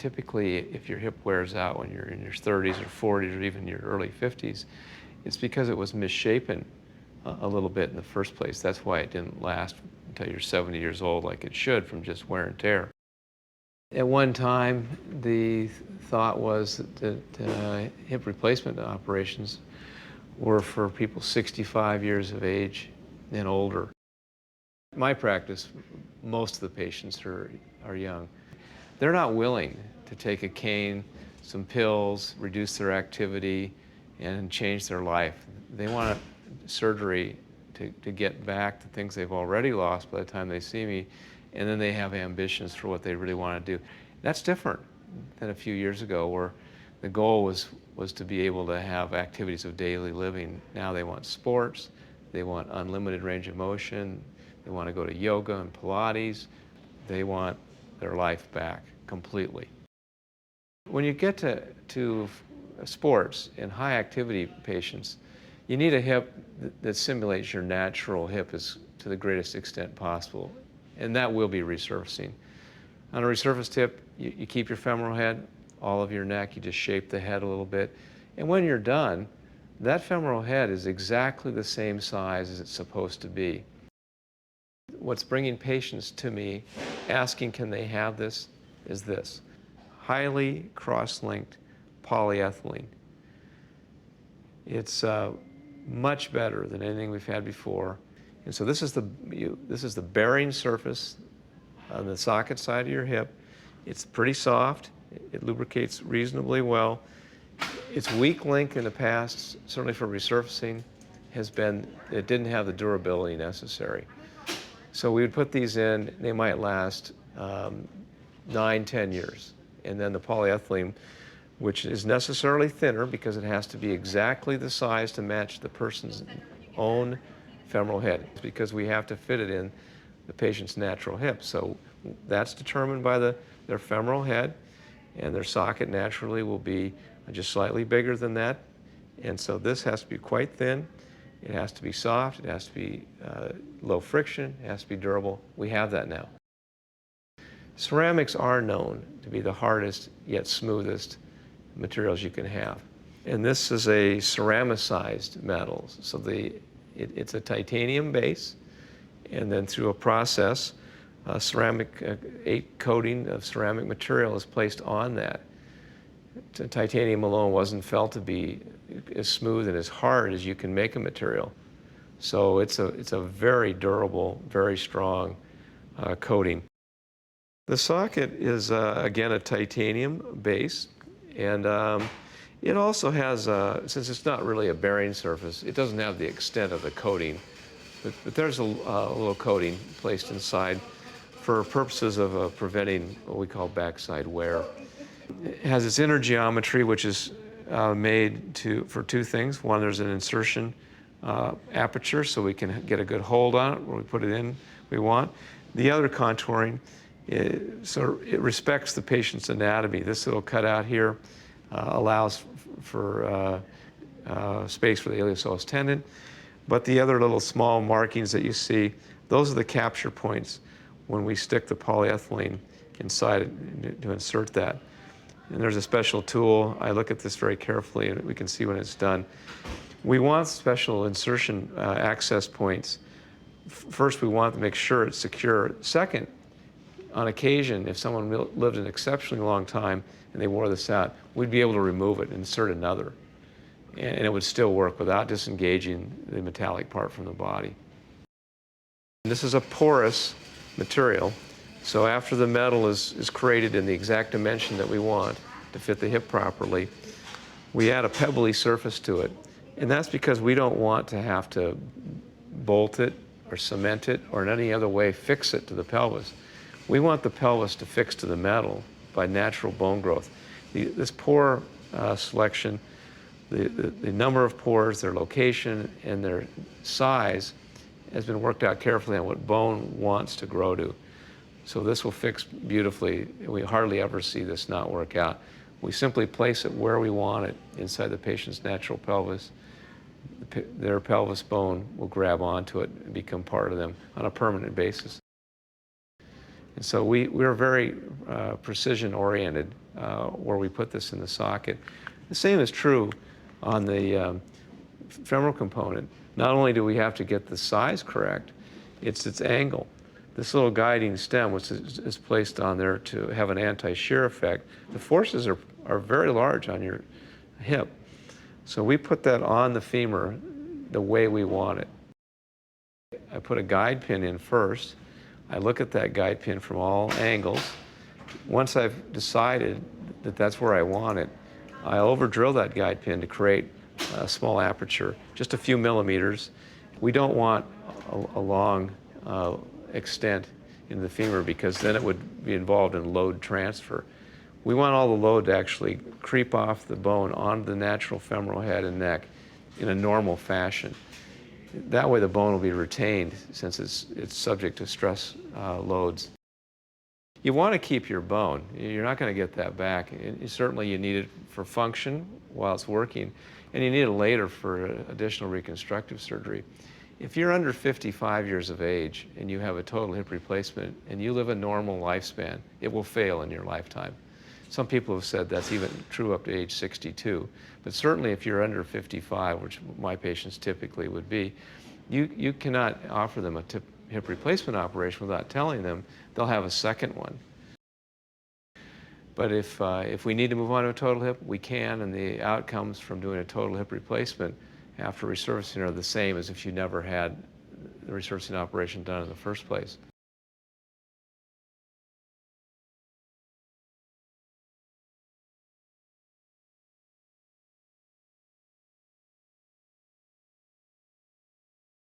typically, if your hip wears out when you're in your 30s or 40s or even your early 50s, it's because it was misshapen a little bit in the first place. That's why it didn't last until you're 70 years old like it should from just wear and tear. At one time, the thought was that hip replacement operations were for people 65 years of age and older. In my practice, most of the patients are young. They're not willing to take a cane, some pills, reduce their activity, and change their life. They want surgery to get back to things they've already lost by the time they see me, and then they have ambitions for what they really want to do. That's different than a few years ago, where the goal was to be able to have activities of daily living. Now they want sports, they want unlimited range of motion, they want to go to yoga and Pilates, they want their life back completely. When you get to sports and high activity patients, you need a hip that simulates your natural hip to the greatest extent possible, and that will be resurfacing. On a resurfaced hip, you keep your femoral head, all of your neck, you just shape the head a little bit, and when you're done, that femoral head is exactly the same size as it's supposed to be. What's bringing patients to me asking can they have this is this: highly cross-linked polyethylene. It's much better than anything we've had before. And so this is the bearing surface on the socket side of your hip. It's pretty soft. It lubricates reasonably well. Its weak link in the past, certainly for resurfacing, has been it didn't have the durability necessary. So we would put these in, they might last 9, 10 years. And then the polyethylene, which is necessarily thinner because it has to be exactly the size to match the person's own femoral head, because we have to fit it in the patient's natural hip. So that's determined by their femoral head, and their socket naturally will be just slightly bigger than that. And so this has to be quite thin, it has to be soft, it has to be low friction, it has to be durable. We have that now. Ceramics are known to be the hardest yet smoothest materials you can have. And this is a ceramicized metal. So it's a titanium base, and then through a process, coating of ceramic material is placed on that. Titanium alone wasn't felt to be as smooth and as hard as you can make a material. So it's a very durable, very strong coating. The socket is, again, a titanium base, and it also has, since it's not really a bearing surface, it doesn't have the extent of the coating, but there's a little coating placed inside for purposes of preventing what we call backside wear. It has its inner geometry, which is made for two things. One, there's an insertion aperture, so we can get a good hold on it where we put it in we want. The other contouring, so it respects the patient's anatomy. This little cutout here allows for space for the iliopsoas tendon, but the other little small markings that you see, those are the capture points when we stick the polyethylene inside it to insert that. And there's a special tool. I look at this very carefully, and we can see when it's done. We want special insertion access points. First, we want to make sure it's secure. Second, on occasion, if someone lived an exceptionally long time and they wore this out, we'd be able to remove it and insert another. And it would still work without disengaging the metallic part from the body. This is a porous material. So after the metal is created in the exact dimension that we want to fit the hip properly, we add a pebbly surface to it. And that's because we don't want to have to bolt it or cement it or in any other way fix it to the pelvis. We want the pelvis to fix to the metal by natural bone growth. This pore selection, the number of pores, their location, and their size has been worked out carefully on what bone wants to grow to. So this will fix beautifully. We hardly ever see this not work out. We simply place it where we want it inside the patient's natural pelvis. Their pelvis bone will grab onto it and become part of them on a permanent basis. And so we're very precision oriented where we put this in the socket. The same is true on the femoral component. Not only do we have to get the size correct, it's its angle. This little guiding stem, which is placed on there to have an anti-shear effect, the forces are very large on your hip. So we put that on the femur the way we want it. I put a guide pin in first. I look at that guide pin from all angles. Once I've decided that that's where I want it, I over-drill that guide pin to create a small aperture, just a few millimeters. We don't want a long extent in the femur because then it would be involved in load transfer. We want all the load to actually creep off the bone onto the natural femoral head and neck in a normal fashion. That way the bone will be retained since it's subject to stress loads. You want to keep your bone. You're not going to get that back. Certainly you need it for function while it's working, and you need it later for additional reconstructive surgery. If you're under 55 years of age and you have a total hip replacement and you live a normal lifespan, it will fail in your lifetime. Some people have said that's even true up to age 62. But certainly if you're under 55, which my patients typically would be, you cannot offer them a hip replacement operation without telling them they'll have a second one. But if we need to move on to a total hip, we can, and the outcomes from doing a total hip replacement after resurfacing are the same as if you never had the resurfacing operation done in the first place.